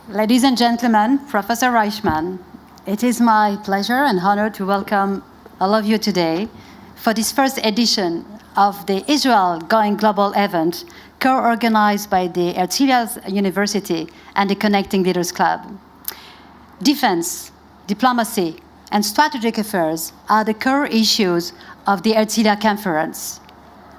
Ladies and gentlemen, Professor Reichmann, it is my pleasure and honor to welcome all of you today for this first edition of the Israel Going Global event, co-organized by the Herzliya University and the Connecting Leaders Club. Defense, diplomacy, and strategic affairs are the core issues of the Herzliya conference.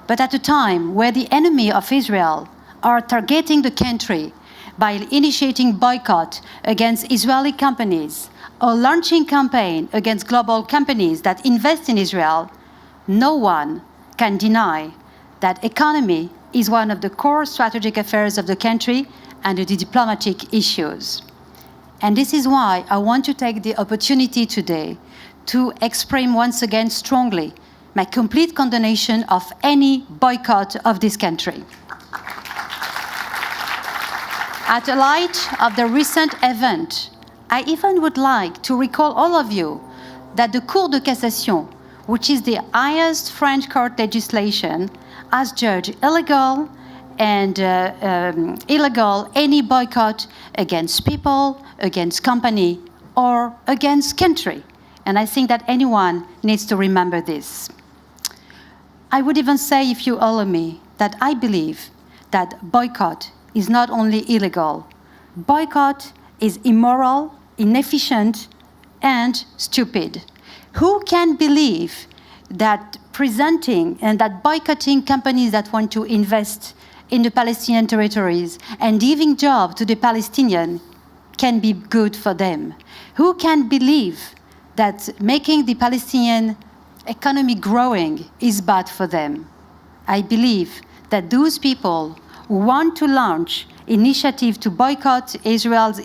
But at a time where the enemy of Israel are targeting the country by initiating boycott against Israeli companies or launching campaign against global companies that invest in Israel, no one can deny that economy is one of the core strategic affairs of the country and the diplomatic issues. And this is why I want to take the opportunity today to express once again strongly my complete condemnation of any boycott of this country. At the light of the recent event, I even would like to recall all of you that the Cour de Cassation, which is the highest French court legislation, has judged illegal any boycott against people, against company, or against country. And I think that anyone needs to remember this. I would even say, if you allow me, that I believe that boycott is not only illegal. Boycott is immoral, inefficient, and stupid. Who can believe that presenting and that boycotting companies that want to invest in the Palestinian territories and giving jobs to the Palestinians can be good for them? Who can believe that making the Palestinian economy growing is bad for them? I believe that those people who want to launch initiative to boycott Israel's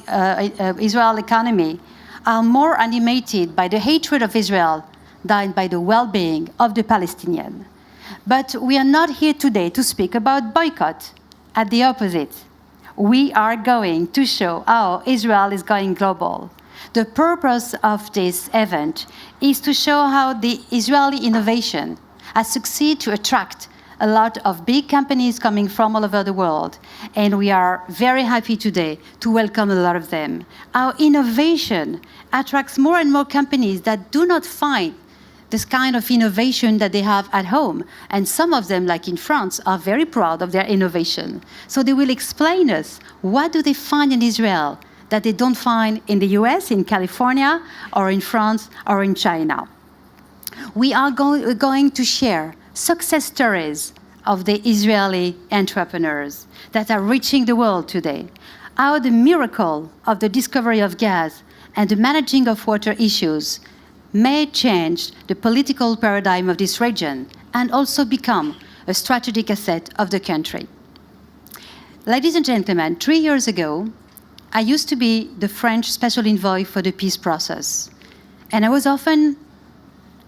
Israel economy are more animated by the hatred of Israel than by the well-being of the Palestinian. But we are not here today to speak about boycott. At the opposite, we are going to show how Israel is going global. The purpose of this event is to show how the Israeli innovation has succeeded to attract a lot of big companies coming from all over the world, and we are very happy today to welcome a lot of them. Our innovation attracts more and more companies that do not find this kind of innovation that they have at home, and some of them, like in France, are very proud of their innovation. So they will explain us what do they find in Israel that they don't find in the US, in California, or in France, or in China. We are going to share success stories of the Israeli entrepreneurs that are reaching the world today, how the miracle of the discovery of gas and the managing of water issues may change the political paradigm of this region and also become a strategic asset of the country. Ladies and gentlemen, 3 years ago, I used to be the French special envoy for the peace process, and I was often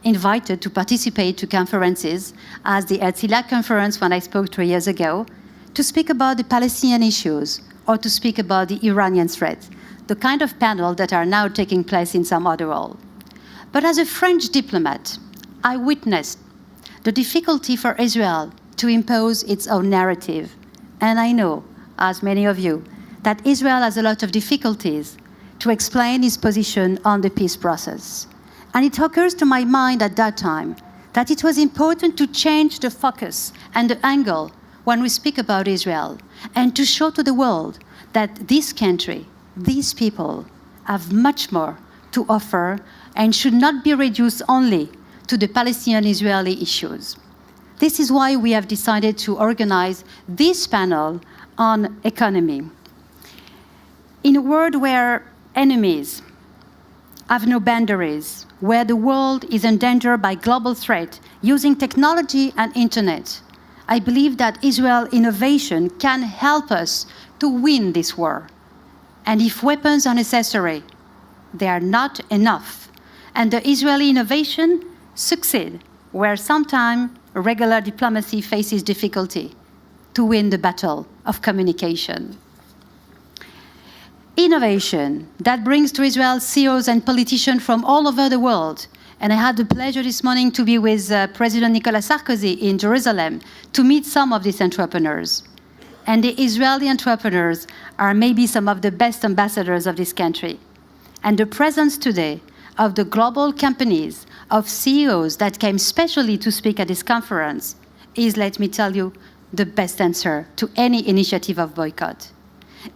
invited to participate to conferences as the Herzliya conference when I spoke 3 years ago, to speak about the Palestinian issues or to speak about the Iranian threat, the kind of panel that are now taking place in some other world. But as a French diplomat, I witnessed the difficulty for Israel to impose its own narrative. And I know, as many of you, that Israel has a lot of difficulties to explain its position on the peace process. And it occurs to my mind at that time that it was important to change the focus and the angle when we speak about Israel, and to show to the world that this country, these people, have much more to offer and should not be reduced only to the Palestinian-Israeli issues. This is why we have decided to organize this panel on economy. In a world where enemies have no boundaries, where the world is endangered by global threat using technology and internet, I believe that Israel innovation can help us to win this war. And if weapons are necessary, they are not enough. And the Israeli innovation succeed where sometimes regular diplomacy faces difficulty to win the battle of communication. Innovation that brings to Israel CEOs and politicians from all over the world. And I had the pleasure this morning to be with President Nicolas Sarkozy in Jerusalem to meet some of these entrepreneurs. And the Israeli entrepreneurs are maybe some of the best ambassadors of this country. And the presence today of the global companies, of CEOs that came specially to speak at this conference is, let me tell you, the best answer to any initiative of boycott.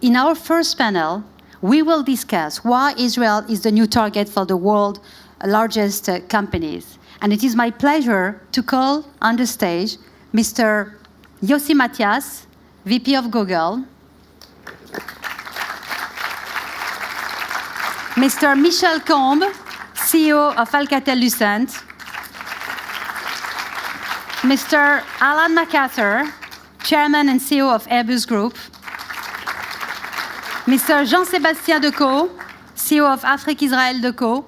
In our first panel, we will discuss why Israel is the new target for the world's largest companies. And it is my pleasure to call on the stage Mr. Yossi Matias, VP of Google, Mr. Michel Combe, CEO of Alcatel-Lucent, Mr. Alan MacArthur, Chairman and CEO of Airbus Group, Mr. Jean-Sébastien Decaux, CEO of Afrique Israël Decaux,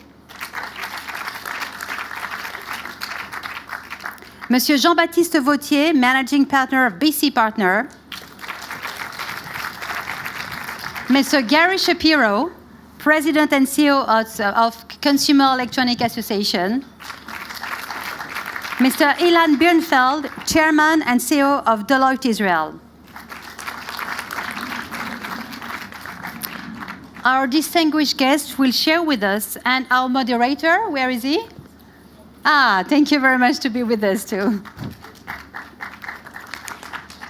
Monsieur Jean-Baptiste Vautier, Managing Partner of BC Partner, Mr. Gary Shapiro, President and CEO of Consumer Electronic Association, Mr. Ilan Birnfeld, Chairman and CEO of Deloitte Israel. Our distinguished guest will share with us, and our moderator, where is he? Thank you very much to be with us too.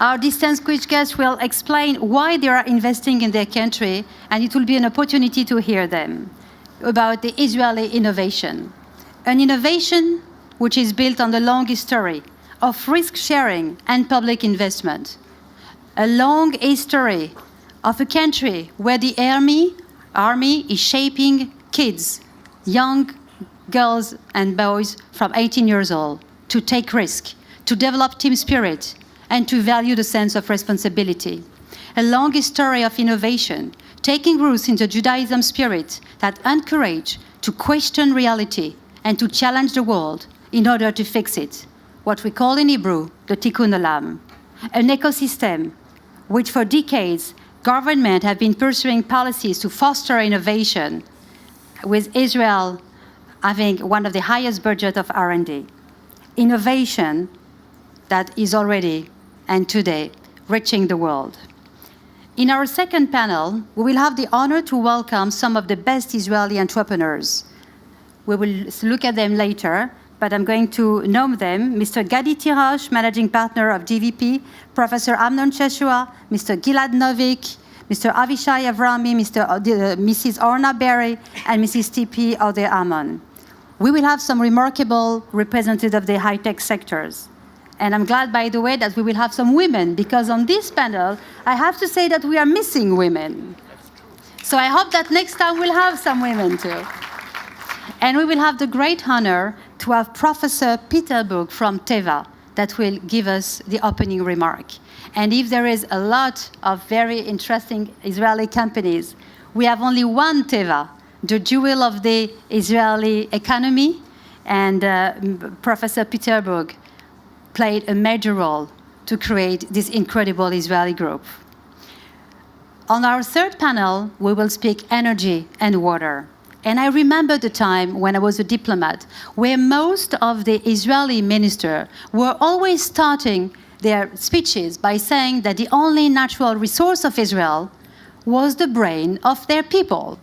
Our distinguished guests will explain why they are investing in their country, and it will be an opportunity to hear them about the Israeli innovation. An innovation which is built on the long history of risk sharing and public investment. A long history of a country where the army is shaping kids, young girls and boys from 18 years old to take risk, to develop team spirit, and to value the sense of responsibility. A long history of innovation, taking roots in the Judaism spirit that encourage to question reality and to challenge the world in order to fix it, what we call in Hebrew the tikkun olam. An ecosystem which for decades governments have been pursuing policies to foster innovation, with Israel having one of the highest budget of R&D. Innovation that is already and today reaching the world. In our second panel, we will have the honor to welcome some of the best Israeli entrepreneurs. We will look at them later, but I'm going to name them. Mr. Gadi Tirosh, Managing Partner of GVP, Professor Amnon Sheshua, Mr. Gilad Novik, Mr. Avishai Avrami, Mrs. Orna Berry, and Mrs. Tipi Ode Amon. We will have some remarkable representatives of the high-tech sectors. And I'm glad, by the way, that we will have some women, because on this panel, I have to say that we are missing women. So I hope that next time we'll have some women too. And we will have the great honor to have Professor Peter Book from Teva that will give us the opening remark. And if there is a lot of very interesting Israeli companies, we have only one Teva, the jewel of the Israeli economy, and Professor Peter Book played a major role to create this incredible Israeli group. On our third panel, we will speak energy and water. And I remember the time when I was a diplomat, where most of the Israeli ministers were always starting their speeches by saying that the only natural resource of Israel was the brain of their people.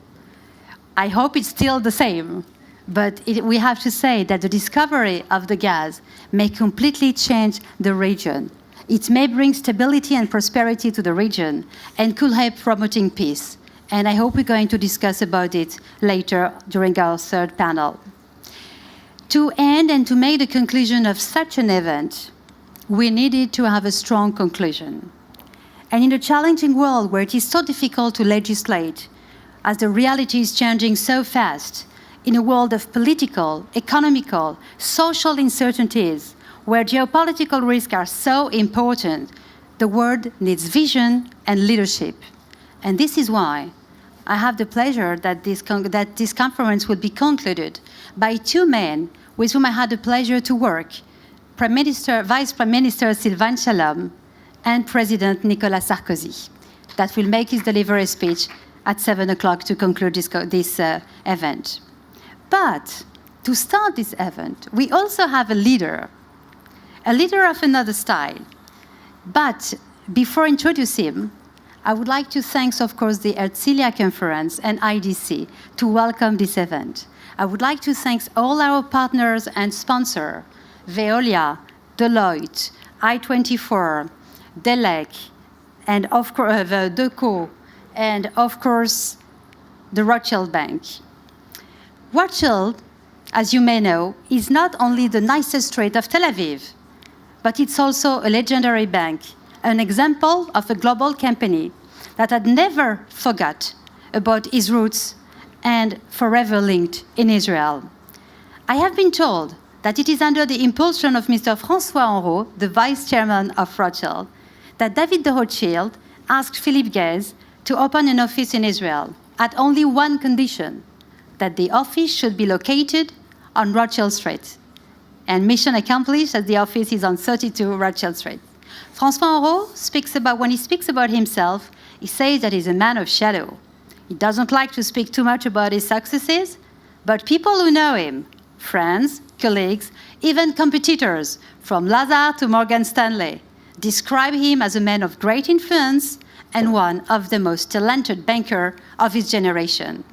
I hope it's still the same, but we have to say that the discovery of the gas may completely change the region. It may bring stability and prosperity to the region and could help promoting peace. And I hope we're going to discuss about it later during our third panel. To end and to make the conclusion of such an event, we needed to have a strong conclusion. And in a challenging world where it is so difficult to legislate, as the reality is changing so fast, in a world of political, economical, social uncertainties, where geopolitical risks are so important, the world needs vision and leadership. And this is why I have the pleasure that this conference will be concluded by two men with whom I had the pleasure to work, Vice Prime Minister Sylvain Shalom and President Nicolas Sarkozy, that will make his delivery speech at 7 o'clock to conclude this event. But to start this event, we also have a leader of another style. But Before introducing him, I would like to thank, of course, the Herzliya Conference and IDC to welcome this event. I would like to thank all our partners and sponsors, Veolia, Deloitte, I24, Delec, and of course, Deco, and of course, the Rothschild Bank. Rothschild, as you may know, is not only the nicest street of Tel Aviv, but it's also a legendary bank, an example of a global company that had never forgot about its roots and forever linked in Israel. I have been told that it is under the impulsion of Mr. François Henrot, the vice chairman of Rothschild, that David de Rothschild asked Philippe Guez to open an office in Israel at only one condition, that the office should be located on Rothschild Street. And mission accomplished, as the office is on 32 Rothschild Street. François Henrot when he speaks about himself, he says that he's a man of shadow. He doesn't like to speak too much about his successes, but people who know him, friends, colleagues, even competitors, from Lazard to Morgan Stanley, describe him as a man of great influence and one of the most talented bankers of his generation.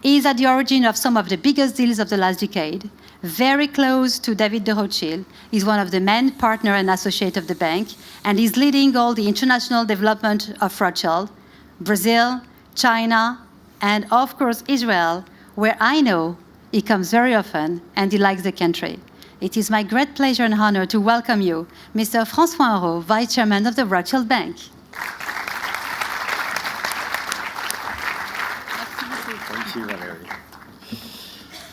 He is at the origin of some of the biggest deals of the last decade, very close to David de Rothschild. He's one of the main partner and associate of the bank, and he's leading all the international development of Rothschild, Brazil, China, and of course Israel, where I know he comes very often and he likes the country. It is my great pleasure and honor to welcome you, Mr. François Henrot, Vice Chairman of the Rothschild Bank.